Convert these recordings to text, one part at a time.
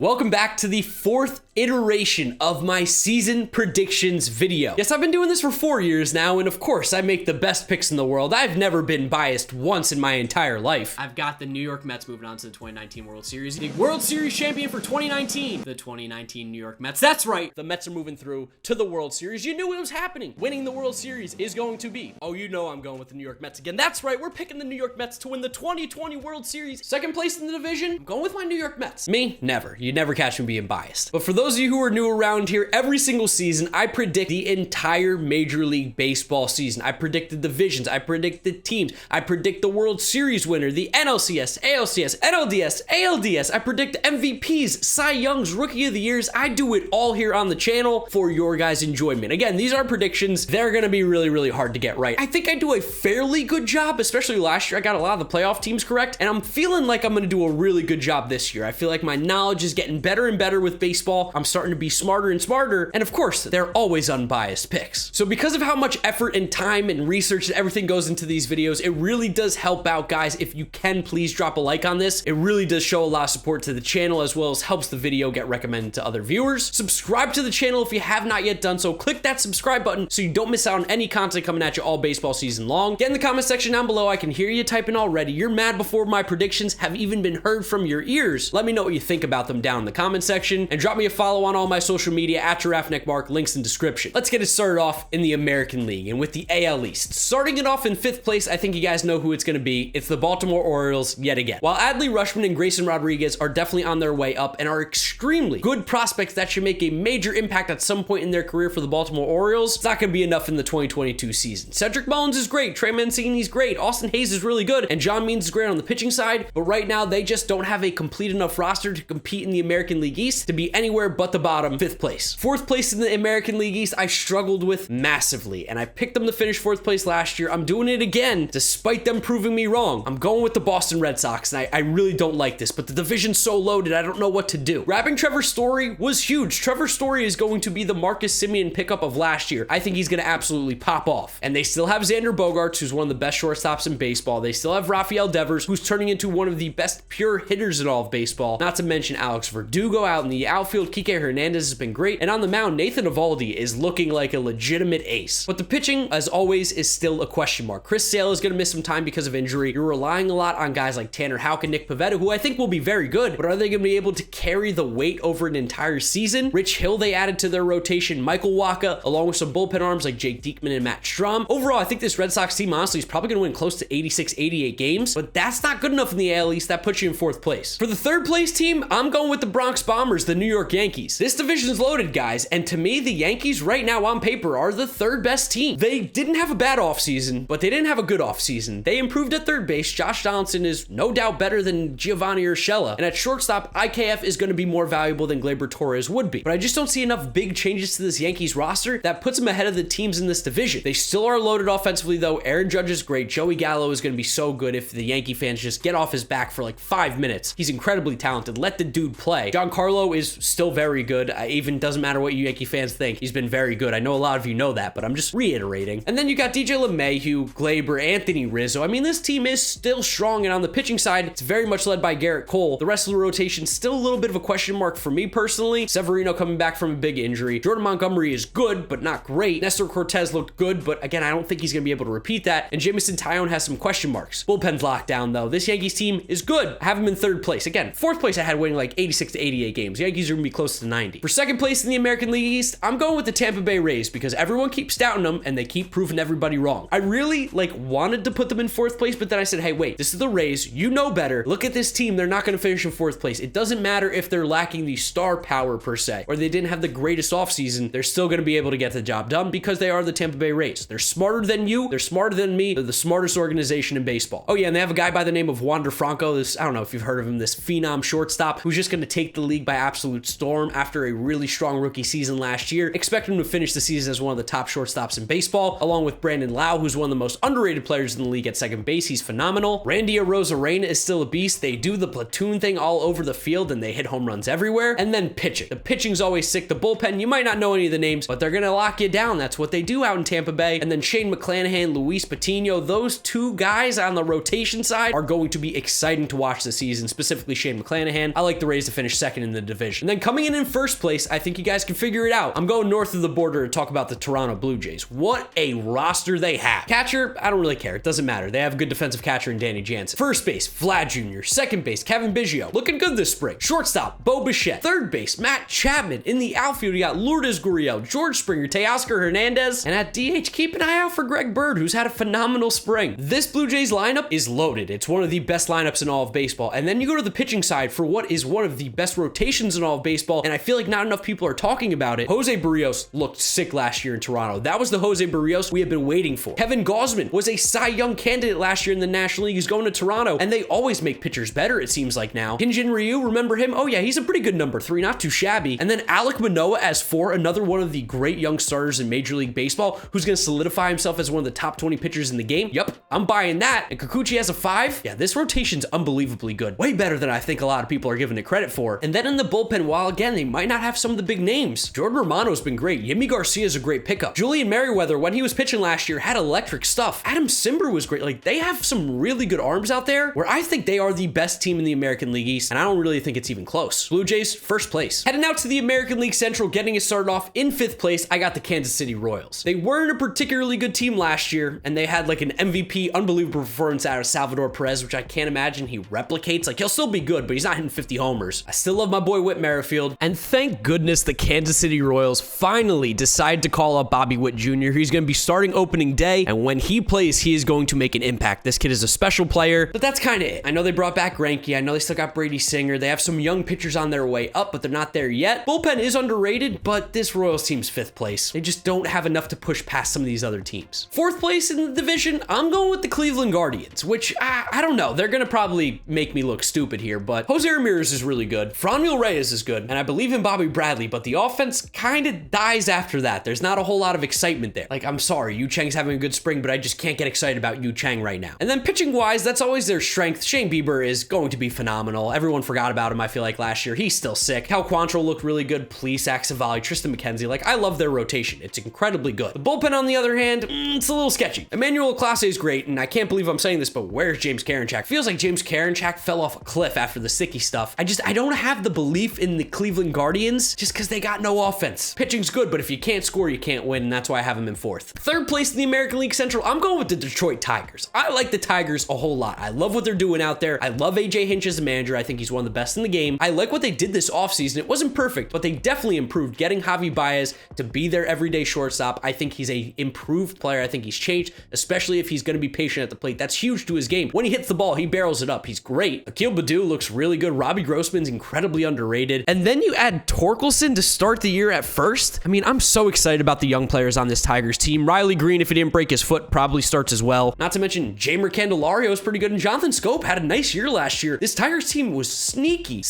Welcome back to the fourth iteration of my season predictions video. Yes, I've been doing this for 4 years now, and of course, I make the best picks in the world. I've never been biased once in my entire life. I've got the New York Mets moving on to the 2019 World Series. The World Series champion for 2019, the 2019 New York Mets. That's right. The Mets are moving through to the World Series. You knew it was happening. Winning the World Series is going to be. Oh, you know I'm going with the New York Mets again. That's right. We're picking the New York Mets to win the 2020 World Series. Second place in the division, I'm going with my New York Mets. Me? Never. You'd never catch me being biased. But for those of you who are new around here, every single season, I predict the entire Major League Baseball season. I predict the divisions. I predict the teams. I predict the World Series winner, the NLCS, ALCS, NLDS, ALDS. I predict MVPs, Cy Young's, Rookie of the Years. I do it all here on the channel for your guys' enjoyment. Again, these are predictions. They're going to be really, really hard to get right. I think I do a fairly good job, especially last year. I got a lot of the playoff teams correct, and I'm feeling like I'm going to do a really good job this year. I feel like my knowledge is getting better and better with baseball. I'm starting to be smarter and smarter, and of course, they're always unbiased picks. So because of how much effort and time and research and everything goes into these videos, it really does help out, guys. If you can, please drop a like on this. It really does show a lot of support to the channel, as well as helps the video get recommended to other viewers. Subscribe to the channel if you have not yet done so. Click that subscribe button so you don't miss out on any content coming at you all baseball season long. Get in the comment section down below. I can hear you typing already. You're mad before my predictions have even been heard from your ears. Let me know what you think about them down in the comment section, and drop me a follow on all my social media at GiraffeNeckMarc, links in description. Let's get it started off in the American League and with the AL East. Starting it off in 5th place, I think you guys know who it's going to be. It's the Baltimore Orioles yet again. While Adley Rutschman and Grayson Rodriguez are definitely on their way up and are extremely good prospects that should make a major impact at some point in their career for the Baltimore Orioles, it's not going to be enough in the 2022 season. Cedric Mullins is great, Trey Mancini's great, Austin Hayes is really good, and John Means is great on the pitching side, but right now they just don't have a complete enough roster to compete in the American League East to be anywhere but the bottom 5th place. 4th place in the American League East, I struggled with massively, and I picked them to finish 4th place last year. I'm doing it again, despite them proving me wrong. I'm going with the Boston Red Sox, and I really don't like this, but the division's so loaded, I don't know what to do. Grabbing Trevor Story was huge. Trevor Story is going to be the Marcus Semien pickup of last year. I think he's going to absolutely pop off. And they still have Xander Bogaerts, who's one of the best shortstops in baseball. They still have Rafael Devers, who's turning into one of the best pure hitters in all of baseball. Not to mention Alex Verdugo out in the outfield. Kike Hernandez has been great. And on the mound, Nathan Eovaldi is looking like a legitimate ace. But the pitching, as always, is still a question mark. Chris Sale is going to miss some time because of injury. You're relying a lot on guys like Tanner Houck and Nick Pivetta, who I think will be very good, but are they going to be able to carry the weight over an entire season? Rich Hill, they added to their rotation. Michael Wacha, along with some bullpen arms like Jake Diekman and Matt Strahm. Overall, I think this Red Sox team, honestly, is probably going to win close to 86, 88 games, but that's not good enough in the AL East. That puts you in 4th place. For the 3rd place team, I'm going with the Bronx Bombers, the New York Yankees. This division's loaded, guys, and to me, the Yankees right now on paper are the 3rd best team. They didn't have a bad offseason, but they didn't have a good offseason. They improved at third base. Josh Donaldson is no doubt better than Giovanni Urshela, and at shortstop, IKF is going to be more valuable than Gleyber Torres would be. But I just don't see enough big changes to this Yankees roster that puts them ahead of the teams in this division. They still are loaded offensively, though. Aaron Judge is great. Joey Gallo is going to be so good if the Yankee fans just get off his back for like 5 minutes. He's incredibly talented. Let the dude play. Giancarlo is still very good. Even doesn't matter what you Yankee fans think. He's been very good. I know a lot of you know that, but I'm just reiterating. And then you got DJ LeMahieu, Gleyber, Anthony Rizzo. I mean, this team is still strong, and on the pitching side, it's very much led by Garrett Cole. The rest of the rotation still a little bit of a question mark for me personally. Severino coming back from a big injury. Jordan Montgomery is good, but not great. Nestor Cortez looked good, but again, I don't think he's going to be able to repeat that. And Jameson Taillon has some question marks. Bullpen's locked down, though. This Yankees team is good. I have them in 3rd place. Again, 4th place I had winning like 86 to 88 games. Yankees are going to be close to 90. For 2nd place in the American League East, I'm going with the Tampa Bay Rays because everyone keeps doubting them and they keep proving everybody wrong. I really wanted to put them in 4th place, but then I said, hey, wait, this is the Rays. You know better. Look at this team. They're not going to finish in 4th place. It doesn't matter if they're lacking the star power per se, or they didn't have the greatest offseason. They're still going to be able to get the job done because they are the Tampa Bay Rays. They're smarter than you. They're smarter than me. They're the smartest organization in baseball. Oh yeah, and they have a guy by the name of Wander Franco. I don't know if you've heard of him, this phenom shortstop who's just going to take the league by absolute storm. form after a really strong rookie season last year. Expect him to finish the season as one of the top shortstops in baseball, along with Brandon Lau, who's one of the most underrated players in the league at second base. He's phenomenal. Randy Arozarena is still a beast. They do the platoon thing all over the field and they hit home runs everywhere. And then pitching. The pitching's always sick. The bullpen, you might not know any of the names, but they're gonna lock you down. That's what they do out in Tampa Bay. And then Shane McClanahan, Luis Patino, those two guys on the rotation side are going to be exciting to watch this season, specifically Shane McClanahan. I like the Rays to finish second in the division. And then coming in first place, I think you guys can figure it out. I'm going north of the border to talk about the Toronto Blue Jays. What a roster they have. Catcher, I don't really care. It doesn't matter. They have a good defensive catcher in Danny Jansen. First base, Vlad Jr. Second base, Kevin Biggio. Looking good this spring. Shortstop, Bo Bichette. Third base, Matt Chapman. In the outfield, you got Lourdes Gurriel, George Springer, Teoscar Hernandez. And at DH, keep an eye out for Greg Bird, who's had a phenomenal spring. This Blue Jays lineup is loaded. It's one of the best lineups in all of baseball. And then you go to the pitching side for what is one of the best rotations in all of baseball, and I feel like not enough people are talking about it. Jose Barrios looked sick last year in Toronto. That was the Jose Barrios we have been waiting for. Kevin Gausman was a Cy Young candidate last year in the National League. He's going to Toronto, and they always make pitchers better, it seems like now. Hyun-Jin Ryu, remember him? Oh yeah, he's a pretty good number 3, not too shabby. And then Alek Manoah as 4, another one of the great young starters in Major League Baseball, who's going to solidify himself as one of the top 20 pitchers in the game. Yep, I'm buying that. And Kikuchi has a 5. Yeah, this rotation's unbelievably good. Way better than I think a lot of people are giving it credit for. And then in the bullpen, while again, they might not have some of the big names. Jordan Romano's been great. Yimi Garcia is a great pickup. Julian Merriweather, when he was pitching last year, had electric stuff. Adam Simber was great. Like, they have some really good arms out there where I think they are the best team in the American League East, and I don't really think it's even close. Blue Jays, first place. Heading out to the American League Central, getting it started off in 5th place, I got the Kansas City Royals. They weren't a particularly good team last year, and they had like an MVP, unbelievable performance out of Salvador Perez, which I can't imagine he replicates. Like, he'll still be good, but he's not hitting 50 homers. I still love my boy Whit Merrifield, and thank goodness the Kansas City Royals finally decide to call up Bobby Witt Jr. He's going to be starting opening day, and when he plays, he is going to make an impact. This kid is a special player, but that's kind of it. I know they brought back Greinke. I know they still got Brady Singer. They have some young pitchers on their way up, but they're not there yet. Bullpen is underrated, but this Royals team's 5th place. They just don't have enough to push past some of these other teams. 4th place in the division, I'm going with the Cleveland Guardians, which I don't know. They're going to probably make me look stupid here, but Jose Ramirez is really good. Franmil Reyes is good, and I believe in Bobby Bradley, but the offense kind of dies after that. There's not a whole lot of excitement there. Like, I'm sorry, Yu Chang's having a good spring, but I just can't get excited about Yu Chang right now. And then pitching wise, that's always their strength. Shane Bieber is going to be phenomenal. Everyone forgot about him, I feel like, last year. He's still sick. Cal Quantrill looked really good. Please, Savali, Tristan McKenzie. Like, I love their rotation. It's incredibly good. The bullpen, on the other hand, it's a little sketchy. Emmanuel Clase is great, and I can't believe I'm saying this, but where's James Karinchak? Feels like James Karinchak fell off a cliff after the sticky stuff. I don't have the belief in the Cleveland Guardians just because they got no offense. Pitching's good, but if you can't score, you can't win, and that's why I have them in 4th. 3rd place in the American League Central, I'm going with the Detroit Tigers. I like the Tigers a whole lot. I love what they're doing out there. I love AJ Hinch as a manager. I think he's one of the best in the game. I like what they did this offseason. It wasn't perfect, but they definitely improved, getting Javi Baez to be their everyday shortstop. I think he's a improved player. I think he's changed, especially if he's going to be patient at the plate. That's huge to his game. When he hits the ball, he barrels it up. He's great. Akil Baddoo looks really good. Robbie Grossman's incredibly underrated. And then you add Torkelson to start the year at first. I mean, I'm so excited about the young players on this Tigers team. Riley Green, if he didn't break his foot, probably starts as well. Not to mention Jamer Candelario is pretty good, and Jonathan Scope had a nice year last year. This Tigers team was sneaky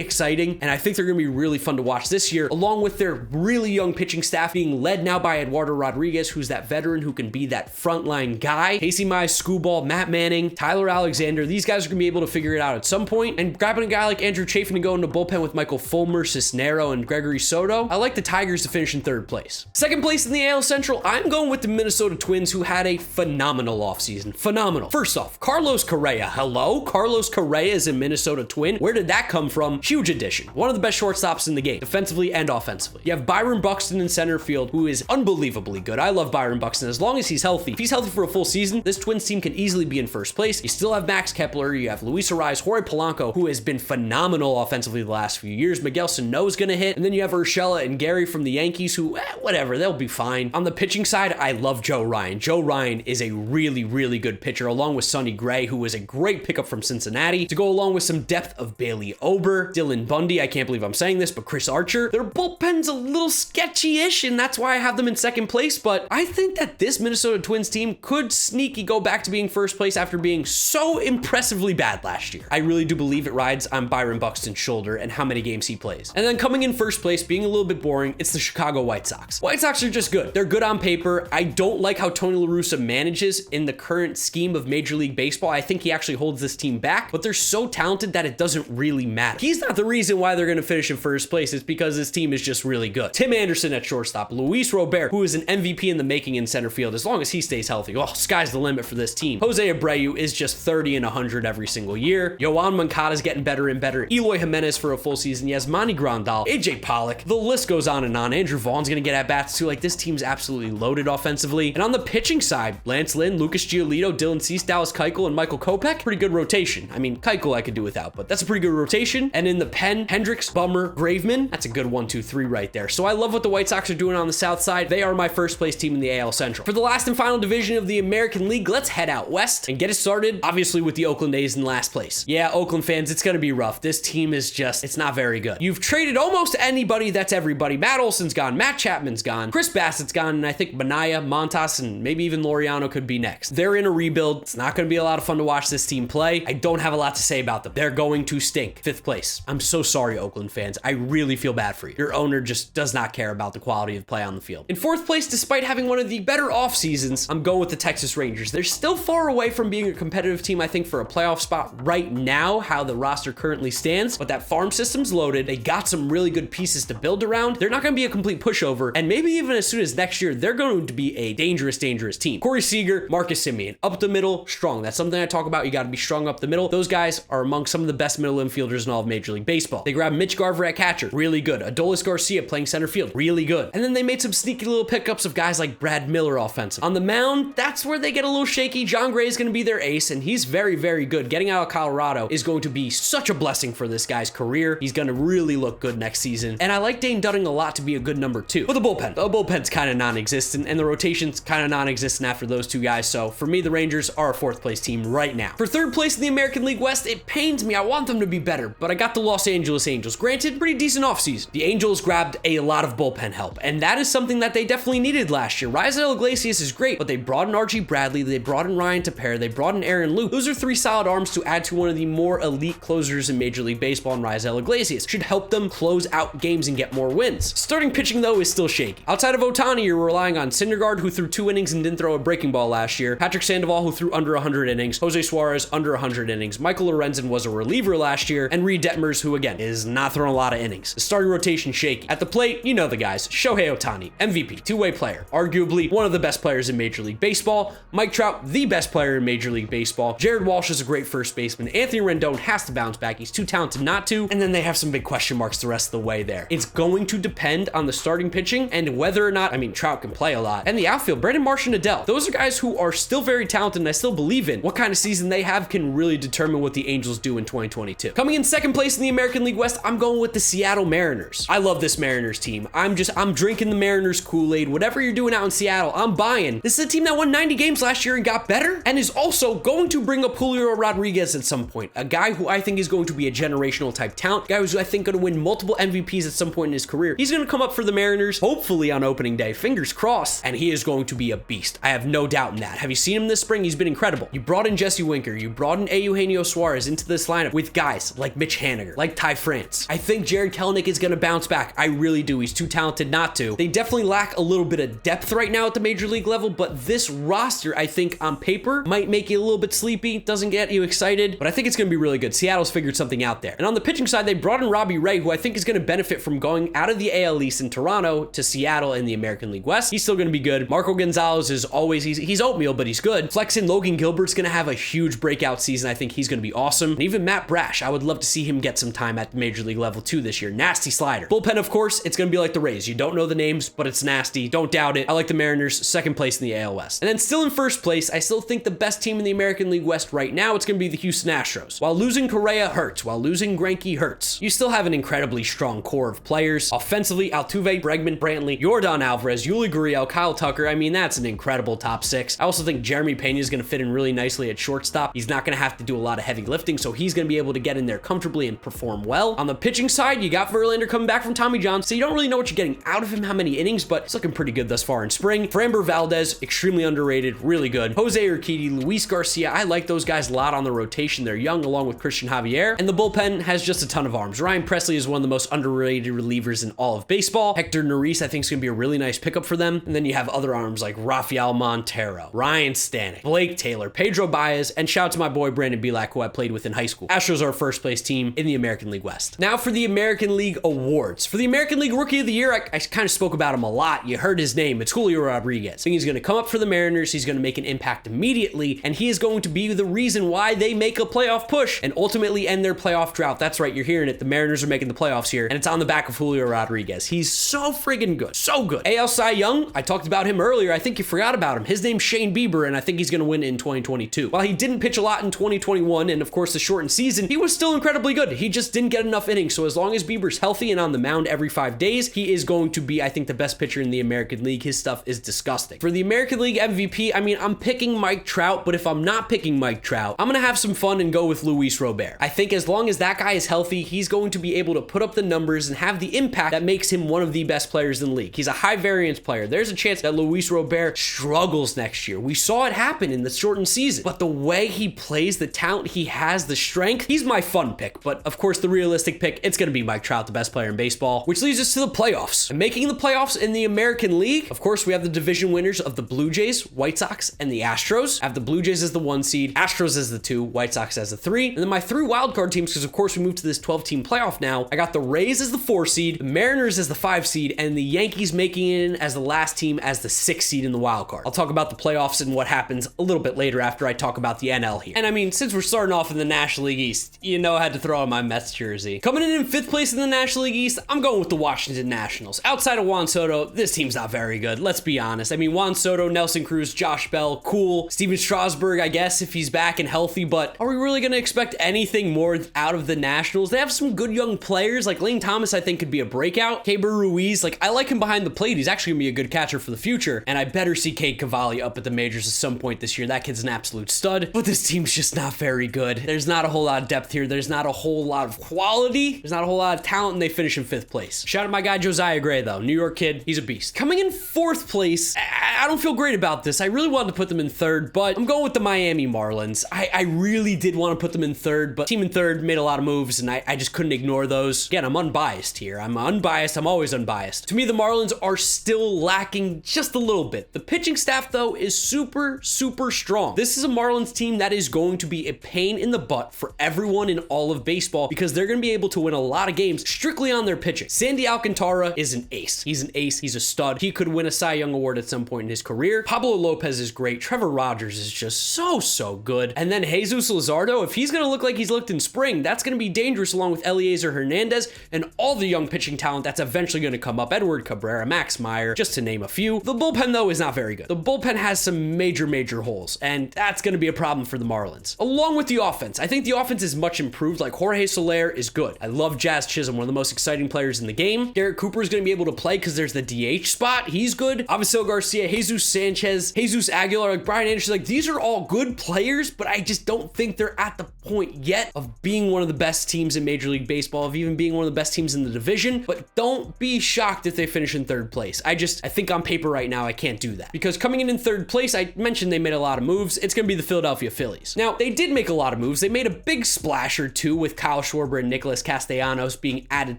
exciting, and I think they're going to be really fun to watch this year, along with their really young pitching staff being led now by Eduardo Rodriguez, who's that veteran who can be that frontline guy. Casey Mize, Screwball, Matt Manning, Tyler Alexander. These guys are going to be able to figure it out at some point, and grabbing a guy like Andrew Chafin to go into bullpen with Michael Fulmer, Cisnero, and Gregory Soto. I like the Tigers to finish in 3rd place. 2nd place in the AL Central, I'm going with the Minnesota Twins, who had a phenomenal offseason. Phenomenal. First off, Carlos Correa. Hello? Carlos Correa is a Minnesota Twin. Where did that come from? Huge addition. One of the best shortstops in the game, defensively and offensively. You have Byron Buxton in center field, who is unbelievably good. I love Byron Buxton as long as he's healthy. If he's healthy for a full season, this Twins team can easily be in 1st place. You still have Max Kepler. You have Luis Arraez, Jorge Polanco, who has been phenomenal offensively the last few years. Miguel Sano's going to hit. And then you have Urshela and Gary from the Yankees, who, whatever, they'll be fine. On the pitching side, I love Joe Ryan. Joe Ryan is a really good pitcher, along with Sonny Gray, who was a great pickup from Cincinnati, to go along with some depth of Bailey Ober, Dylan Bundy, I can't believe I'm saying this, but Chris Archer. Their bullpen's a little sketchy-ish, and that's why I have them in 2nd place, but I think that this Minnesota Twins team could sneaky go back to being 1st place after being so impressively bad last year. I really do believe it rides on Byron Buxton's shoulder and how many games he plays. plays. And then coming in first place, being a little bit boring, it's the Chicago White Sox. White Sox are just good. They're good on paper. I don't like how Tony La Russa manages in the current scheme of Major League Baseball. I think he actually holds this team back, but they're so talented that it doesn't really matter. He's not the reason why they're going to finish in first place. It's because this team is just really good. Tim Anderson at shortstop, Luis Robert, who is an MVP in the making in center field, as long as he stays healthy. Oh, sky's the limit for this team. Jose Abreu is just 30 and 100 every single year. Yoan Moncada is getting better and better. Eloy Jimenez for a full season. Yasmani Grandal, AJ Pollock. The list goes on and on. Andrew Vaughn's going to get at bats too. Like, this team's absolutely loaded offensively. And on the pitching side, Lance Lynn, Lucas Giolito, Dylan Cease, Dallas Keuchel, and Michael Kopech. Pretty good rotation. I mean, Keuchel I could do without, but that's a pretty good rotation. And in the pen, Hendricks, Bummer, Graveman. That's a good 1-2-3 right there. So I love what the White Sox are doing on the south side. They are my first place team in the AL Central. For the last and final division of the American League, let's head out west and get it started, obviously, with the Oakland A's in last place. Yeah, Oakland fans, it's going to be rough. This team is just, it's not very good. You've traded almost anybody that's everybody. Matt Olson's gone, Matt Chapman's gone, Chris Bassett's gone, and I think Manaea, Montas, and maybe even Laureano could be next. They're in a rebuild. It's not going to be a lot of fun to watch this team play. I don't have a lot to say about them. They're going to stink. 5th place. I'm so sorry, Oakland fans. I really feel bad for you. Your owner just does not care about the quality of play on the field. In 4th place, despite having one of the better off seasons, I'm going with the Texas Rangers. They're still far away from being a competitive team, I think, for a playoff spot right now, how the roster currently stands, but that farm system's loaded. They got some really good pieces to build around. They're not going to be a complete pushover, and maybe even as soon as next year, they're going to be a dangerous team. Corey Seager, Marcus Semien, up the middle, strong. That's something I talk about. You got to be strong up the middle. Those guys are among some of the best middle infielders in all of Major League Baseball. They grabbed Mitch Garver at catcher, really good. Adolis Garcia playing center field, really good. And then they made some sneaky little pickups of guys like Brad Miller offensive. On the mound, that's where they get a little shaky. John Gray is going to be their ace, and he's very, very good. Getting out of Colorado is going to be such a blessing for this guy's career. He's going to really look good next season. And I like Dane Dunning a lot to be a good number 2. But the bullpen's kind of non-existent, and the rotation's kind of non-existent after those two guys. So for me, the Rangers are a 4th place team right now. For 3rd place in the American League West, it pains me. I want them to be better, but I got the Los Angeles Angels. Granted, pretty decent offseason. The Angels grabbed a lot of bullpen help, and that is something that they definitely needed last year. Raisel Iglesias is great, but they brought in Archie Bradley, they brought in Ryan Tepera, they brought in Aaron Luke. Those are 3 solid arms to add to one of the more elite closers in Major League Baseball, and Raisel Iglesias should help them close out games and get more wins. Starting pitching, though, is still shaky. Outside of Ohtani, you're relying on Syndergaard, who threw 2 innings and didn't throw a breaking ball last year, Patrick Sandoval, who threw under 100 innings, Jose Suarez, under 100 innings, Michael Lorenzen was a reliever last year, and Reed Detmers, who again is not throwing a lot of innings. The starting rotation shaky. At the plate, you know the guys. Shohei Ohtani, MVP, 2-way player, arguably one of the best players in Major League Baseball. Mike Trout, the best player in Major League Baseball. Jared Walsh is a great first baseman. Anthony Rendon has to bounce back. He's too talented not to. And then they have some big question marks the rest of the way there. It's going to depend on the starting pitching and whether or not, I mean, Trout can play a lot. And the outfield, Brandon Marsh and Adele. Those are guys who are still very talented, and I still believe in. What kind of season they have can really determine what the Angels do in 2022. Coming in 2nd place in the American League West, I'm going with the Seattle Mariners. I love this Mariners team. I'm drinking the Mariners Kool-Aid. Whatever you're doing out in Seattle, I'm buying. This is a team that won 90 games last year and got better, and is also going to bring up Julio Rodriguez at some point. A guy who I think is going to be a generational type talent. A guy who's, I think, going to win multiple MVPs at some point in his career. He's going to come up for the Mariners, hopefully on opening day. Fingers crossed. And he is going to be a beast. I have no doubt in that. Have you seen him this spring? He's been incredible. You brought in Jesse Winker. You brought in Eugenio Suarez into this lineup with guys like Mitch Haniger, like Ty France. I think Jared Kelenic is going to bounce back. I really do. He's too talented not to. They definitely lack a little bit of depth right now at the major league level, but this roster, I think on paper, might make you a little bit sleepy. Doesn't get you excited, but I think it's going to be really good. Seattle's figured something out there. And on the pitching side, they brought in Robbie Ray, who I think is going to benefit from going out of the AL East in Toronto to Seattle in the American League West. He's still going to be good. Marco Gonzalez is always, he's oatmeal, but he's good. Flexing Logan Gilbert's going to have a huge breakout season. I think he's going to be awesome. And even Matt Brash, I would love to see him get some time at the major league level too this year. Nasty slider. Bullpen, of course, it's going to be like the Rays. You don't know the names, but it's nasty. Don't doubt it. I like the Mariners, 2nd place in the AL West. And then still in 1st place, I still think the best team in the American League West right now, it's going to be the Houston Astros. While losing Correa hurts, while losing Greinke hurts, you still have an incredibly strong core of players. Offensively, Altuve, Bregman, Brantley, Yordan Alvarez, Yuli Gurriel, Kyle Tucker. I mean, that's an incredible top 6. I also think Jeremy Pena is going to fit in really nicely at shortstop. He's not going to have to do a lot of heavy lifting, so he's going to be able to get in there comfortably and perform well. On the pitching side, you got Verlander coming back from Tommy John, so you don't really know what you're getting out of him, how many innings, but it's looking pretty good thus far in spring. Framber Valdez, extremely underrated, really good. Jose Urquidy, Luis Garcia, I like those guys a lot on the rotation. They're young, along with Christian Javier, and the bullpen has just a ton of arms. Ryan Pressly Presley is one of the most underrated relievers in all of baseball. Hector Neris, I think, is going to be a really nice pickup for them. And then you have other arms like Rafael Montero, Ryan Stanek, Blake Taylor, Pedro Baez, and shout out to my boy Brandon Bielak, who I played with in high school. Astros are our first place team in the American League West. Now for the American League awards. For the American League Rookie of the Year, I kind of spoke about him a lot. You heard his name. It's Julio Rodriguez. I think he's going to come up for the Mariners. He's going to make an impact immediately, and he is going to be the reason why they make a playoff push and ultimately end their playoff drought. That's right, you're hearing it. The Mariners are making the playoffs here, and it's on the back of Julio Rodriguez. He's so friggin' good. So good. AL Cy Young, I talked about him earlier. I think you forgot about him. His name's Shane Bieber, and I think he's going to win in 2022. While he didn't pitch a lot in 2021, and of course the shortened season, he was still incredibly good. He just didn't get enough innings, so as long as Bieber's healthy and on the mound every 5 days, he is going to be, I think, the best pitcher in the American League. His stuff is disgusting. For the American League MVP, I mean, I'm picking Mike Trout, but if I'm not picking Mike Trout, I'm going to have some fun and go with Luis Robert. I think as long as that guy is healthy, he's going to be able to put up the numbers and have the impact that makes him one of the best players in the league. He's a high variance player. There's a chance that Luis Robert struggles next year. We saw it happen in the shortened season, but the way he plays, the talent he has, the strength, he's my fun pick. But of course, the realistic pick, it's going to be Mike Trout, the best player in baseball, which leads us to the playoffs. And making the playoffs in the American League, of course, we have the division winners of the Blue Jays, White Sox, and the Astros. I have the Blue Jays as the 1 seed, Astros as the 2, White Sox as the 3. And then my 3 wildcard teams, because of course we moved to this 12-team playoff now, I got the Rays as the 4 seed, the Mariners as the 5 seed, and the Yankees making it in as the last team as the 6 seed in the wild card. I'll talk about the playoffs and what happens a little bit later after I talk about the NL here. And I mean, since we're starting off in the National League East, you know I had to throw on my Mets jersey. Coming in 5th place in the National League East, I'm going with the Washington Nationals. Outside of Juan Soto, this team's not very good. Let's be honest. I mean, Juan Soto, Nelson Cruz, Josh Bell, cool. Steven Strasburg, I guess, if he's back and healthy, but are we really going to expect anything more out of the Nationals? They have some good young players, like Lane Thomas, I think could be a breakout. Keibert Ruiz, like I like him behind the plate. He's actually going to be a good catcher for the future, and I better see Cade Cavalli up at the majors at some point this year. That kid's an absolute stud, but this team's just not very good. There's not a whole lot of depth here. There's not a whole lot of quality. There's not a whole lot of talent, and they finish in 5th place. Shout out my guy Josiah Gray, though. New York kid, he's a beast. Coming in 4th place, I don't feel great about this. I really wanted to put them in 3rd, but I'm going with the Miami Marlins. I really did want to put them in 3rd, but team in 3rd made a lot of moves, and I just couldn't ignore those. Again, I'm unbiased here. I'm unbiased. I'm always unbiased. To me, the Marlins are still lacking just a little bit. The pitching staff, though, is super, super strong. This is a Marlins team that is going to be a pain in the butt for everyone in all of baseball because they're going to be able to win a lot of games strictly on their pitching. Sandy Alcantara is an ace. He's an ace. He's a stud. He could win a Cy Young Award at some point in his career. Pablo Lopez is great. Trevor Rogers is just so good. And then Jesus Luzardo, if he's going to look like he's looked in spring, that's going to be dangerous along with Eliezer Hernandez and all the young pitching talent that's eventually going to come up. Edward Cabrera, Max Meyer, just to name a few. The bullpen, though, is not very good. The bullpen has some major holes, and that's going to be a problem for the Marlins. Along with the offense, I think the offense is much improved. Like Jorge Soler is good. I love Jazz Chisholm, one of the most exciting players in the game. Garrett Cooper is going to be able to play because there's the DH spot. He's good. Avisail Garcia, Jesus Sanchez, Jesus Aguilar, like Brian Anderson, like these are all good players, but I just don't think they're at the point yet of being one of the best teams in Major League Baseball, of even being one of the best teams in the division. But don't be shocked if they finish in 3rd place. I think on paper right now, I can't do that because coming in 3rd place, I mentioned they made a lot of moves. It's going to be the Philadelphia Phillies. Now, they did make a lot of moves. They made a big splash or two with Kyle Schwarber and Nicholas Castellanos being added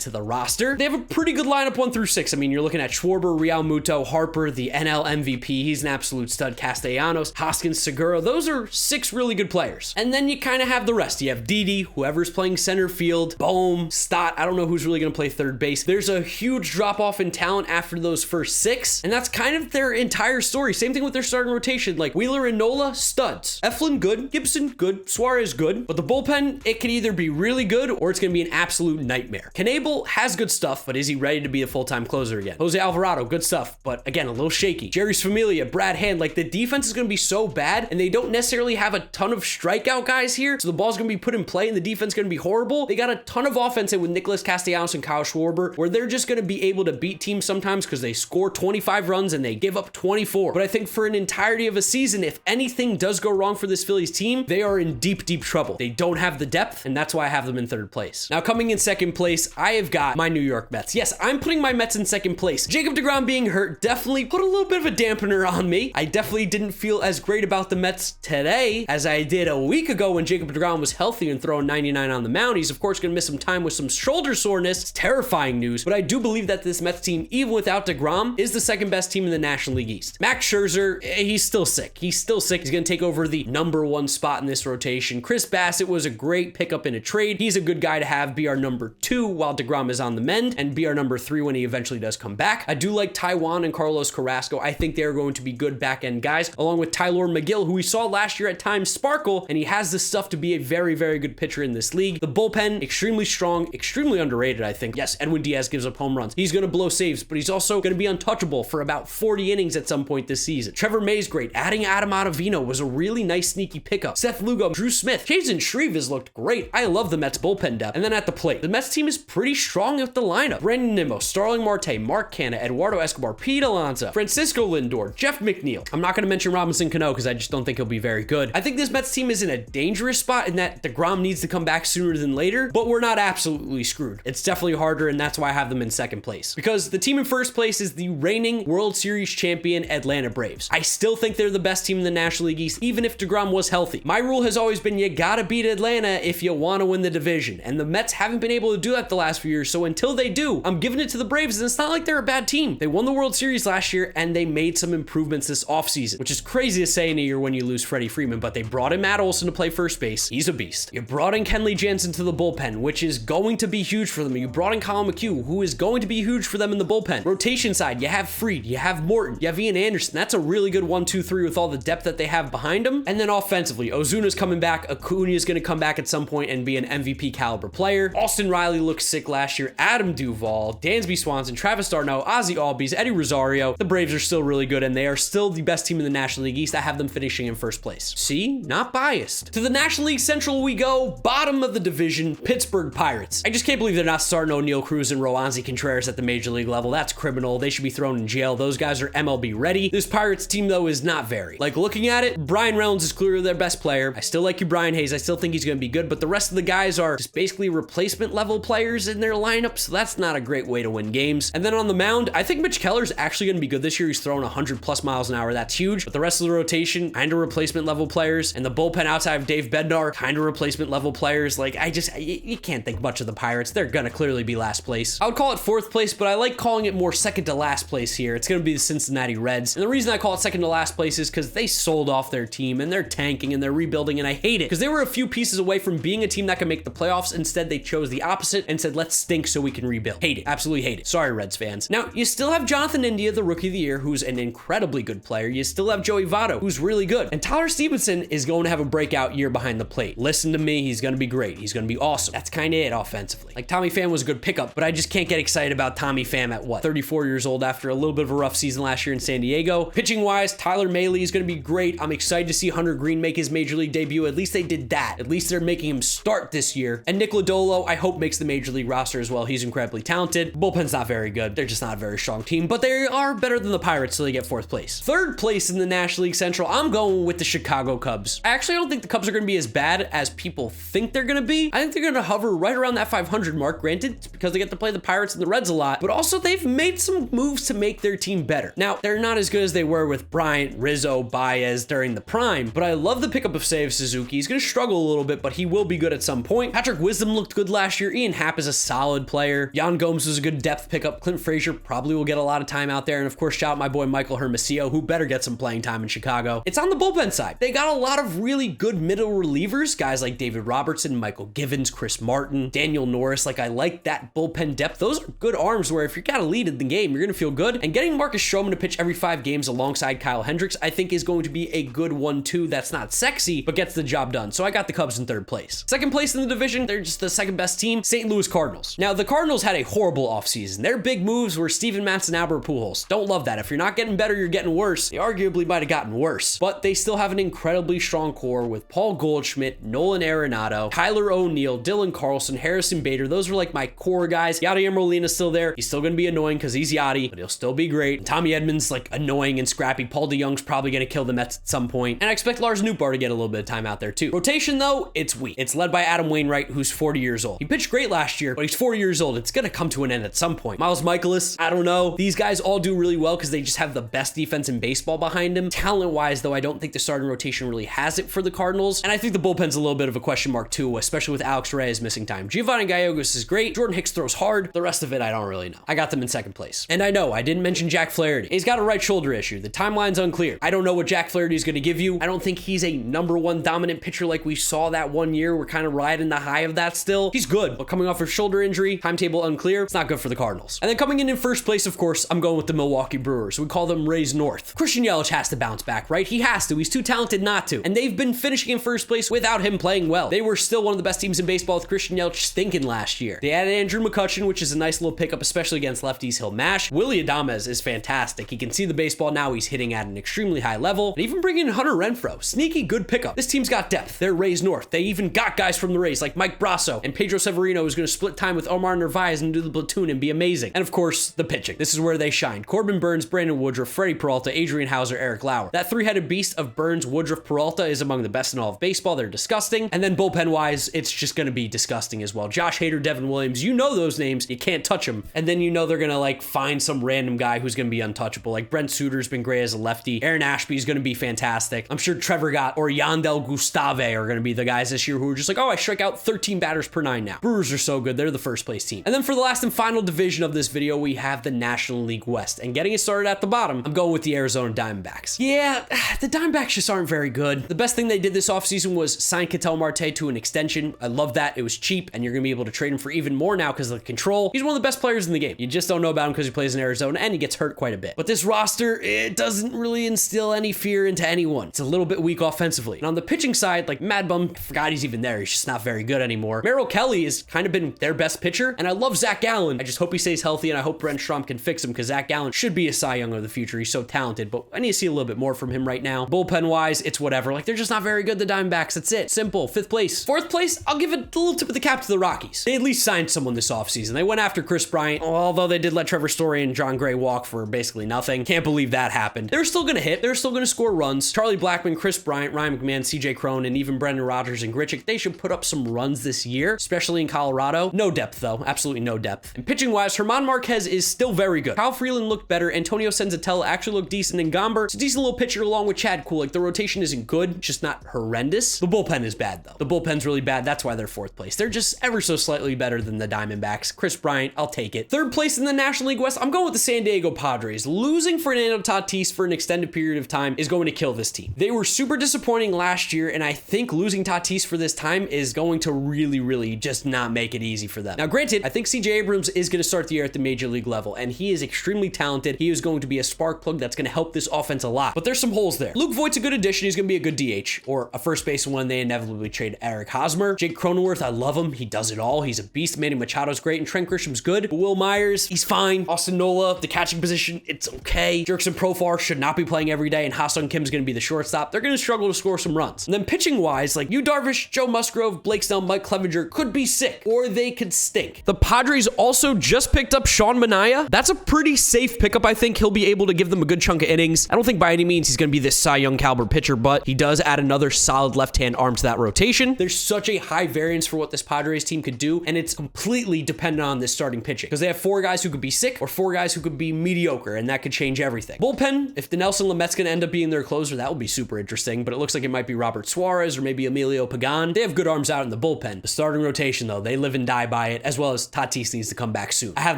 to the roster. They have a pretty good lineup 1 through 6. I mean, you're looking at Schwarber, Real Muto, Harper, the NL MVP. He's an absolute stud. Castellanos, Hoskins, Segura. Those are 6 really good players. And then you kind of have the rest. You have Didi, whoever's playing center field, Bohm, Stott. I don't know who's really going to play 3rd base. There's a huge drop off in talent after those first 6, and that's kind of their entire story. Same thing with their starting rotation. Like Wheeler and Nola, studs. Eflin, good. Gibson, good. Suarez, good. But the bullpen, it could either be really good or it's going to be an absolute nightmare. Knebel has good stuff, but is he ready to be a full-time closer again? Jose Alvarado, good stuff, but again, a little shaky. Jerry's Familia, Brad Hand, like the defense is going to be so bad, and they don't necessarily have a ton of strikeout guys here, so the ball's going to be put in play and the defense is going to be horrible. They got a ton of offense in with Nicholas Castellanos and Kyle Schwarber, where they're just going to be able to beat teams sometimes because they score 25 runs and they give up 24. But I think for an entirety of a season, if anything does go wrong for this Phillies team, they are in deep trouble. They don't have the depth, and that's why I have them in 3rd place. Now, coming in 2nd place, I have got my New York Mets. Yes, I'm putting my Mets in 2nd place. Jacob deGrom being hurt definitely put a little bit of a dampener on me. I definitely didn't feel as great about the Mets today as I did a week ago when Jacob deGrom was healthy and throwing 99 on the mound. He's, of course, going to miss some time with some shoulder soreness. It's terrifying news, but I do believe that this Mets team, even without DeGrom, is the second best team in the National League East. Max Scherzer, he's still sick. He's still sick. He's going to take over the number 1 spot in this rotation. Chris Bassett was a great pickup in a trade. He's a good guy to have be our number 2 while DeGrom is on the mend, and be our number 3 when he eventually does come back. I do like Taijuan and Carlos Carrasco. I think they're going to be good back-end guys, along with Tyler McGill, who we saw last year at times sparkle, and he has the stuff to be a very, very good pitcher in this league. The bullpen, extremely strong, extremely underrated, I think. Yes, Edwin Diaz gives up home runs. He's going to blow saves, but he's also going to be untouchable for about 40 innings at some point this season. Trevor May's great. Adding Adam Ottavino was a really nice sneaky pickup. Seth Lugo, Drew Smith, Jason Shreve has looked great. I love the Mets bullpen depth. And then at the plate, the Mets team is pretty strong at the lineup. Brandon Nimmo, Starling Marte, Mark Canha, Eduardo Escobar, Pete Alonso, Francisco Lindor, Jeff McNeil. I'm not going to mention Robinson Cano because I just don't think he'll be very good. I think this Mets team is in a dangerous spot in that DeGrom needs to come back sooner than later, but we're not absolutely screwed. It's definitely harder, and that's why I have them in second place. Because the team in first place is the reigning World Series champion Atlanta Braves. I still think they're the best team in the National League East, even if DeGrom was healthy. My rule has always been you gotta beat Atlanta if you want to win the division, and the Mets haven't been able to do that the last few years, so until they do, I'm giving it to the Braves, and it's not like they're a bad team. They won the World Series last year, and they made some improvements this offseason, which is crazy to say in a year when you lose Freddie Freeman, but they brought in Matt Olson to play first base. He's a beast. You brought in Kenley Jansen to the bullpen, which is going to be huge for them. You brought in Colin McHugh, who is going to be huge for them in the bullpen. Rotation side, you have Fried, you have Morton, you have Ian Anderson. That's a really good 1-2-3 with all the depth that they have behind them. And then offensively, Ozuna's coming back. Acuna is going to come back at some point and be an MVP caliber player. Austin Riley looked sick last year. Adam Duvall, Dansby Swanson, Travis d'Arnaud, Ozzy Albies, Eddie Rosario. The Braves are still really good, and they are still the best team in the National League East. I have them finishing in first place. See? Not biased. To the National League Central we go. Bottom of the division, Pittsburgh Pirates. I just can't believe they're not starting O'Neal Cruz and Roansy Contreras at the major league level. That's criminal. They should be thrown in jail. Those guys are MLB ready. This Pirates team, though, is not very. Like, looking at it, Brian Reynolds is clearly their best player. I still like you, Brian Hayes. I still think he's going to be good, but the rest of the guys are just basically replacement level players in their lineup, so that's not a great way to win games. And then on the mound, I think Mitch Keller's actually going to be good this year. He's throwing 100 plus miles an hour. That's huge. But the rest of the rotation, kind of replacement level players, and the bullpen outside of Dave Bednar, kind of replacement level players. Like, you can't think much of the Pirates. They're going to clearly be last place. I would call it fourth place, but I like calling it more second to last place here. It's going to be the Cincinnati Reds. And the reason I call it second to last place is because they sold off their team and they're tanking and they're rebuilding, and I hate it because they were a few pieces away from being a team that could make the playoffs. Instead, they chose the opposite and said, let's stink so we can rebuild. Hate it. Absolutely hate it. Sorry, Reds fans. Now, you still have Jonathan India, the rookie of the year, who's an incredibly good player. You still have Joey Votto, who's really good. And Tyler Stevenson is going to have a breakout year behind the plate. Listen to me. He's going to be great. He's going to be awesome. That's kind of it offensively. Like, Tommy Pham was a good pickup, but I just can't get excited about Tommy Pham at 34 years old after a little bit of a rough season last year in San Diego. Pitching wise, Tyler Mahle is going to be great. I'm excited to see Hunter Green make his major league debut. At least they did that. At least they're making him start this year. And Nick Lodolo, I hope, makes the major league roster as well. He's incredibly talented. Bullpen's not very good. They're just not a very strong team, but they are better than the Pirates, so they get fourth place. Third place in the National League Central, I'm going with the Chicago Cubs. I actually don't think the Cubs are going to be as bad as people think they're going to be. I think they're going to hover right around that 500 mark. Granted, it's because they get to play the Pirates and the Reds a lot, but also they've made some moves to make their team better. Now, they're not as good as they were with Bryant, Rizzo, Baez during the prime, but I love the pickup of Seiya Suzuki. He's going to struggle a little bit, but he will be good at some point. Patrick Wisdom looked good last year. Ian Happ is a solid player. Yan Gomes was a good depth pickup. Clint Frazier probably will get a lot of time out there. And of course, shout out my boy Michael Hermosillo, who better get some playing time in Chicago. It's on the bullpen side. They got a lot of really good middle relievers, guys like David Robertson, Michael Givens, Chris Martin, Daniel Norris. Like, I like that bullpen depth. Those are good arms where if you got a lead in the game, you're going to feel good. And getting Marcus Stroman to pitch every 5 games alongside Kyle Hendricks, I think is going to be a good 1-2 that's not sexy, but gets the job done. So I got the Cubs in third place. Second place in the division, they're just the second best team, St. Louis Cardinals. Now, the Cardinals had a horrible offseason. Their big moves were Steven Matz and Albert Pujols. Don't love that. If you're not getting better, you're getting worse. They arguably might have gotten worse, but they still have an incredibly strong core with Paul Goldschmidt, Nolan Arenado, Tyler O'Neill, Dylan Carlson, Harrison Bader. Those are like my core guys. Yadier Molina's still there. He's still going to be annoying because he's Yachty, but he'll still be great. And Tommy Edmonds, like, annoying and scrappy. Paul DeYoung's probably going to kill the Mets at some point. And I expect Lars Nootbaar to get a little bit of time out there too. Rotation, though, it's weak. It's led by Adam Wainwright, who's 40 years old. He pitched great last year, but he's 40 years old. It's going to come to an end at some point. Miles Michaelis, I don't know. These guys all do really well because they just have the best defense in baseball behind them. Talent-wise, though, I don't think the starting rotation really has it for the Cardinals. And I think the bullpen's a little bit of a question mark too, especially with Alex Reyes missing time. Giovanni Gallegos is great. Jordan Hicks throws hard. The rest of it, I don't really know. I got them in second place. And I know I didn't mention Jack Flaherty. He's got a right shoulder issue. The timeline's unclear. I don't know what Jack Flaherty is going to give you. I don't think he's a number one dominant pitcher like we saw that one year. We're kind of riding the high of that still. He's good, but coming off a shoulder injury, timetable unclear, it's not good for the Cardinals. And then coming in first place, of course, I'm going with the Milwaukee Brewers. We call them Rays North. Christian Yelich has to bounce back, right? He has to. He's too talented not to. And they've been finishing in first place without him playing well. They were still one of the best teams in baseball with Christian Yelich stinking last year. They added Andrew McCutchen, which is a nice little pickup, especially against lefties. He'll mash. Willie Adames is fantastic. He can see the baseball now. He's hitting at an extremely high level. And even bringing in Hunter Renfroe. Sneaky good pickup. This team's got depth. They're Rays North. They even got guys from the Rays like Mike Brasso and Pedro Severino, who's going to split time with Omar Narvaez and do the platoon and be amazing. And of course, the pitching. This is where they shine. Corbin Burns, Brandon Woodruff, Freddie Peralta, Adrian Hauser, Eric Lauer. That three-headed beast of Burns, Woodruff, Peralta is among the best in all of baseball. They're disgusting. And then bullpen-wise, it's just going to be disgusting as well. Josh Hader, Devin Williams, you know those names. You can't touch them. And then you know they're going to like find some random guy who's going to be untouchable. Like Brent Suter's been great as a lefty. Aaron Ashby's going to be fantastic. I'm sure Trevor Gott or Yandel Gustave are going to be the guys this year who are just like, oh, I strike out 13 batters per 9 now. Brewers are so good. They're the first place team. And then for the last and final division of this video, we have the National League West. And getting it started at the bottom, I'm going with the Arizona Diamondbacks. Yeah, the Diamondbacks just aren't very good. The best thing they did this offseason was sign Ketel Marte to an extension. I love that. It was cheap, and you're going to be able to trade him for even more now because of the control. He's one of the best players in the game. You just don't know about him because he plays in Arizona, and he gets hurt quite a bit. But this roster, it doesn't really instill any fear into anyone. It's a little bit weak offensively. And on the pitching side, like Mad Bum, forgot he's even there. He's just not very good anymore. Merrill Kelly has kind of been their best pitcher, and I love Zach Gallen. I just hope he stays healthy, and I hope Brent Strom can fix him because Zach Gallen should be a Cy Young of the future. He's so talented, but I need to see a little bit more from him right now. Bullpen-wise, it's whatever. Like, they're just not very good, the Diamondbacks. That's it. Simple. 5th place. 4th place, I'll give it a little tip of the cap to the Rockies. They at least signed someone this offseason. They went after Chris Bryant, although they did let Trevor Story and John Gray walk for basically nothing. Can't believe that happened. They're still going to hit. They're still going to score runs. Charlie Blackmon, Chris Bryant, Ryan McMahon, CJ Cron, and even Brendan Rodgers and Grichuk, they should put up some runs this year, especially in Colorado. No depth, though. Absolutely no depth. And pitching-wise, German Marquez is still very good. Kyle Freeland looked better. Antonio Senzatella actually looked decent. And Gomber, it's a decent little pitcher along with Chad Kuhl. Like, the rotation isn't good, just not horrendous. The bullpen is bad, though. The bullpen's really bad. That's why they're 4th place. They're just ever so slightly better than the Diamondbacks. Chris Bryant, I'll take it. 3rd place in the National League West, I'm going with the San Diego Padres. Losing Fernando Tatis for an extended period of time is going to kill this team. They were super disappointing last year, and I think losing Tatis for this time is going to really just not make it easy for them. Now, granted, I think CJ Abrams is going to start the year at the major league level, and he is extremely talented. He is going to be a spark plug that's going to help this offense a lot, but there's some holes there. Luke Voigt's a good addition. He's going to be a good DH, or a first baseman when they inevitably trade Eric Hosmer. Jake Cronenworth, I love him. He does it all. He's a beast. Manny Machado's great, and Trent Grisham's good. But Will Myers, he's fine. Austin Nola, the catching position, it's okay. Jerkson Profar should not be playing every day, and Ha-Sung Kim's going to be the shortstop. They're going to struggle to score some runs. And then pitching-wise, like Yu Darvish, Joe Musgrove, Blake Snell, Mike Clevenger could be sick, or they could stink. The Padres also just picked up Sean Manaea. That's a pretty safe pickup. I think he'll be able to give them a good chunk of innings. I don't think by any means he's going to be this Cy Young caliber pitcher, but he does add another solid left-hand arm to that rotation. There's such a high variance for what this Padres team could do, and it's completely dependent on this starting pitching, because they have 4 guys who could be sick or 4 guys who could be mediocre, and that could change everything. Bullpen, if the Nelson Lamet's going to end up being their closer, that will be super interesting, but it looks like it might be Robert Suarez or maybe Emilio Pagan. They have good arms out in the bullpen. The starting rotation, though, they live and die by it, as well as Tatis needs to come back soon. I have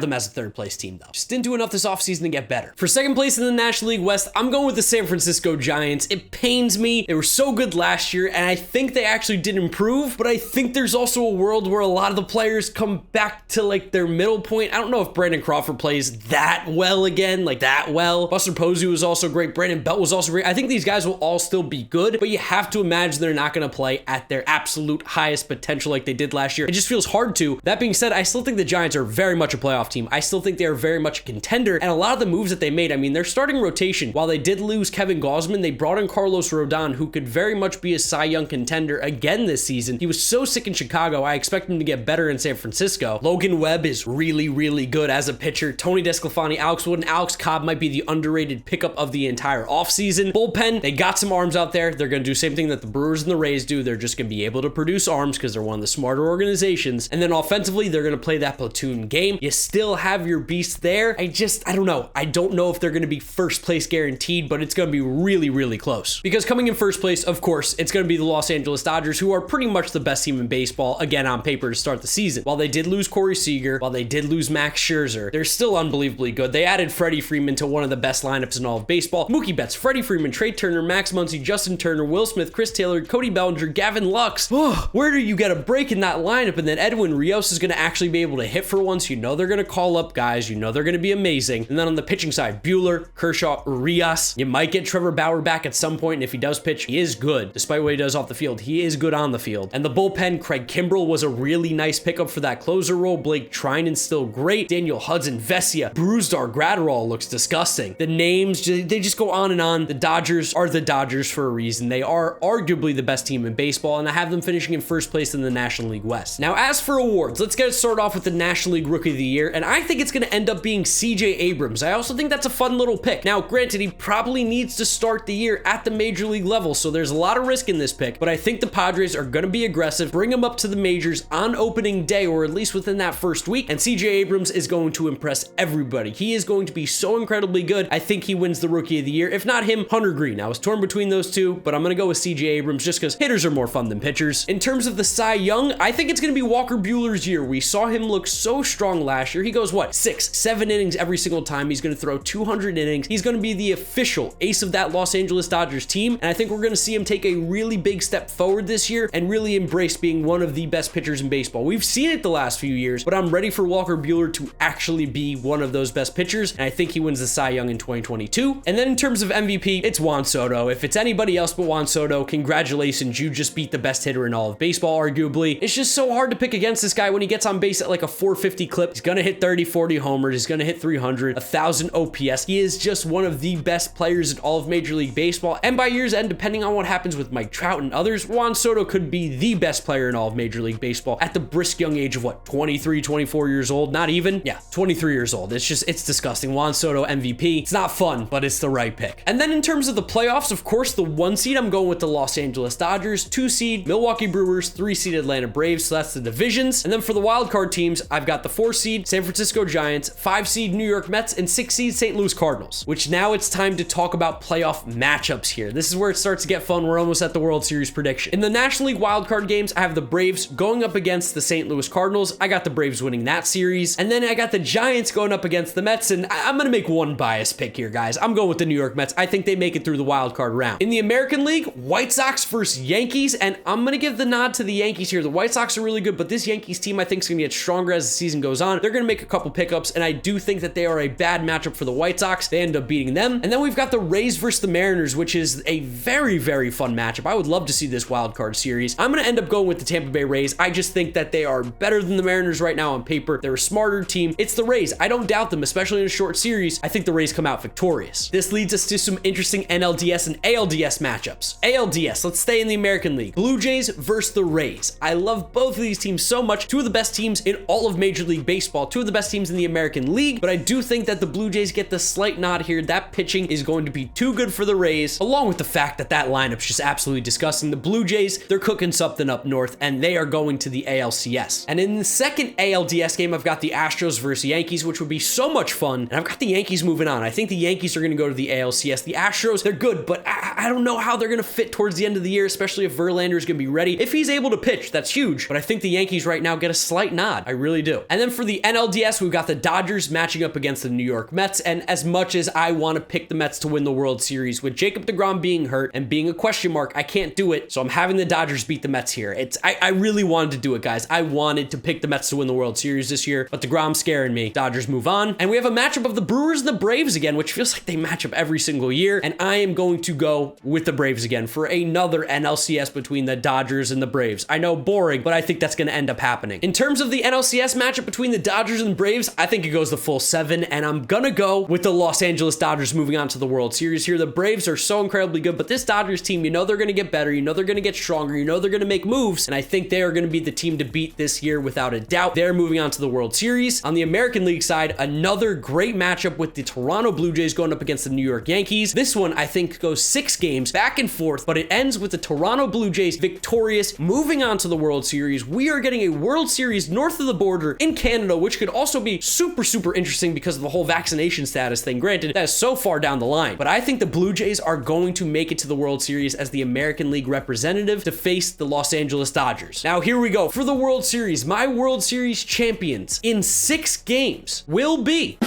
them as a 3rd place team, though. Just didn't do enough this offseason to get better. For 2nd place in the National League West, I'm going with the San Francisco Giants. It pains me. They were so good last year, and I think they actually did improve, but I think there's also a world where a lot of the players come back to like their middle point. I don't know if Brandon Crawford plays that well again, like that well. Buster Posey was also great. Brandon Belt was also great. I think these guys will all still be good, but you have to imagine they're not going to play at their absolute highest potential like they did last year. It just feels hard to. That being said, I still think the Giants are very much a playoff team. I still think they are very much a contender, and a lot of the moves that they made, I mean, their starting rotation, while they did lose Kevin Gausman, they brought in Carlos Rodon, who could very much be a Cy Young contender again this season. He was so sick in Chicago. I expect him to get better in San Francisco. Logan Webb is really good as a pitcher. Tony DeSclafani, Alex Wood, and Alex Cobb might be the underrated pickup of the entire offseason. Bullpen, they got some arms out there. They're going to do the same thing that the Brewers and the Rays do. They're just going to be able to produce arms because they're one of the smarter organizations. And then offensively, they're going to play that platoon game. You still have your beast there. I don't know. I don't know if they're going to be 1st place guaranteed, but it's going to be really close. Because coming in 1st place, of course, it's going to be the Los Angeles Dodgers, who are pretty much the best team in baseball, again, on paper. paper to start the season. While they did lose Corey Seager, while they did lose Max Scherzer, they're still unbelievably good. They added Freddie Freeman to one of the best lineups in all of baseball. Mookie Betts, Freddie Freeman, Trey Turner, Max Muncy, Justin Turner, Will Smith, Chris Taylor, Cody Bellinger, Gavin Lux. Where do you get a break in that lineup? And then Edwin Rios is going to actually be able to hit for once. You know they're going to call up guys. You know they're going to be amazing. And then on the pitching side, Buehler, Kershaw, Urias. You might get Trevor Bauer back at some point, and if he does pitch, he is good. Despite what he does off the field, he is good on the field. And the bullpen, Craig Kimbrell was a really nice pickup for that closer role. Blake Trinan's still great. Daniel Hudson, Vesia, Brusdar, Gratterall looks disgusting. The names, they just go on and on. The Dodgers are the Dodgers for a reason. They are arguably the best team in baseball, and I have them finishing in first place in the National League West. Now, as for awards, let's get it started off with the National League Rookie of the Year, and I think it's going to end up being CJ Abrams. I also think that's a fun little pick. Now, granted, he probably needs to start the year at the major league level, so there's a lot of risk in this pick, but I think the Padres are going to be aggressive, bring him up to the majors on opening day, or at least within that first week, and CJ Abrams is going to impress everybody. He is going to be so incredibly good. I think he wins the Rookie of the Year. If not him, Hunter Green. I was torn between those two, but I'm going to go with CJ Abrams just because hitters are more fun than pitchers. In terms of the Cy Young, I think it's going to be Walker Buehler's year. We saw him look so strong last year. He goes, 6, 7 innings every single time. He's going to throw 200 innings. He's going to be the official ace of that Los Angeles Dodgers team, and I think we're going to see him take a really big step forward this year and really embrace being one of the best pitchers in baseball. We've seen it the last few years, but I'm ready for Walker Buehler to actually be one of those best pitchers, and I think he wins the Cy Young in 2022. And then in terms of MVP, it's Juan Soto. If it's anybody else but Juan Soto, congratulations, you just beat the best hitter in all of baseball, arguably. It's just so hard to pick against this guy when he gets on base at like a 450 clip. He's gonna hit 30, 40 homers. He's gonna hit 300, 1,000 OPS. He is just one of the best players in all of Major League Baseball. And by year's end, depending on what happens with Mike Trout and others, Juan Soto could be the best player in all of Major League Baseball at the brisk young age of 23, 24 years old? Not even? Yeah, 23 years old. It's disgusting. Juan Soto MVP. It's not fun, but it's the right pick. And then in terms of the playoffs, of course, the 1 seed, I'm going with the Los Angeles Dodgers, 2 seed, Milwaukee Brewers, 3 seed Atlanta Braves. So that's the divisions. And then for the wild card teams, I've got the 4 seed San Francisco Giants, 5 seed New York Mets, and 6 seed St. Louis Cardinals, which now it's time to talk about playoff matchups here. This is where it starts to get fun. We're almost at the World Series prediction. In the National League wildcard games, I have the Braves going up against the St. Louis Cardinals. I got the Braves winning that series. And then I got the Giants going up against the Mets, and I'm going to make one biased pick here, guys. I'm going with the New York Mets. I think they make it through the wildcard round. In the American League, White Sox versus Yankees, and I'm going to give the nod to the Yankees here. The White Sox are really good, but this Yankees team I think is going to get stronger as the season goes on. They're going to make a couple pickups, and I do think that they are a bad matchup for the White Sox. They end up beating them. And then we've got the Rays versus the Mariners, which is a very, very fun matchup. I would love to see this wildcard series. I'm going to end up going with the Tampa Bay Rays. I just think that they are better than the Mariners right now on paper. They're a smarter team. It's the Rays. I don't doubt them, especially in a short series. I think the Rays come out victorious. This leads us to some interesting NLDS and ALDS matchups. ALDS, let's stay in the American League. Blue Jays versus the Rays. I love both of these teams so much. Two of the best teams in all of Major League Baseball. Two of the best teams in the American League, but I do think that the Blue Jays get the slight nod here. That pitching is going to be too good for the Rays, along with the fact that that lineup's just absolutely disgusting. The Blue Jays, they're cooking something up north, and they are going to the ALCS. And in the second ALDS game, I've got the Astros versus Yankees, which would be so much fun, and I've got the Yankees moving on. I think the Yankees are going to go to the ALCS. The Astros, they're good, but I don't know how they're going to fit towards the end of the year, especially if Verlander is going to be ready. If he's able to pitch, that's huge, but I think the Yankees right now get a slight nod. I really do. And then for the NLDS, we've got the Dodgers matching up against the New York Mets, and as much as I want to pick the Mets to win the World Series, with Jacob deGrom being hurt and being a question mark, I can't do it, so I'm having the Dodgers beat the Mets here. I really wanted to do it, guys. I wanted to pick the Mets to win the World Series this year, but deGrom's scaring me. Dodgers move on, and we have a matchup of the Brewers and the Braves again, which feels like they match up every single year, and I am going to go with the Braves again for another NLCS between the Dodgers and the Braves. I know, boring, but I think that's going to end up happening. In terms of the NLCS matchup between the Dodgers and the Braves, I think it goes the full 7, and I'm gonna go with the Los Angeles Dodgers moving on to the World Series here. The Braves are so incredibly good, but this Dodgers team, you know they're going to get better, you know they're going to get stronger, you know they're going to make moves, and I think they are going to be the team to beat this year without a doubt. They're moving on to the World Series. On the American League side, another great matchup with the Toronto Blue Jays going up against the New York Yankees. This one, I think, goes 6 games back and forth, but it ends with the Toronto Blue Jays victorious, moving on to the World Series. We are getting a World Series north of the border in Canada, which could also be super, super interesting because of the whole vaccination status thing. Granted, that is so far down the line, but I think the Blue Jays are going to make it to the World Series as the American League representative to face the Los Angeles Dodgers. Now, here we go go. For the World Series, my World Series champions in 6 games will be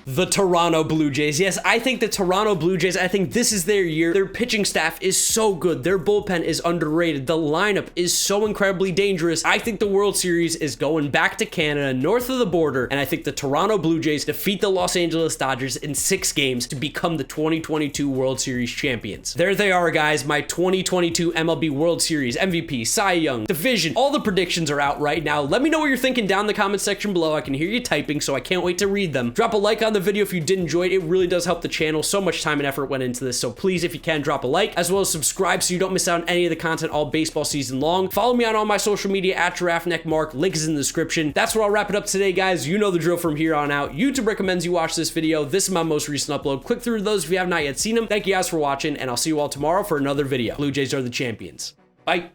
the Toronto Blue Jays. Yes, I think the Toronto Blue Jays, I think this is their year. Their pitching staff is so good. Their bullpen is underrated. The lineup is so incredibly dangerous. I think the World Series is going back to Canada, north of the border, and I think the Toronto Blue Jays defeat the Los Angeles Dodgers in 6 games to become the 2022 World Series champions. There they are, guys. My 2022 MLB World Series MVP, Cy Young, division. All the predictions are out right now. Let me know what you're thinking down in the comment section below. I can hear you typing, so I can't wait to read them. Drop a like on the video if you did enjoy it. It really does help the channel. So much time and effort went into this, so please, if you can, drop a like, as well as subscribe so you don't miss out on any of the content all baseball season long. Follow me on all my social media at GiraffeNeckMarc. Link is in the description. That's where I'll wrap it up today, guys. You know the drill from here on out. YouTube recommends you watch this video. This is my most recent upload. Click through those if you have not yet seen them. Thank you guys for watching, and I'll see you all tomorrow for another video. Blue Jays are the champions. Bye.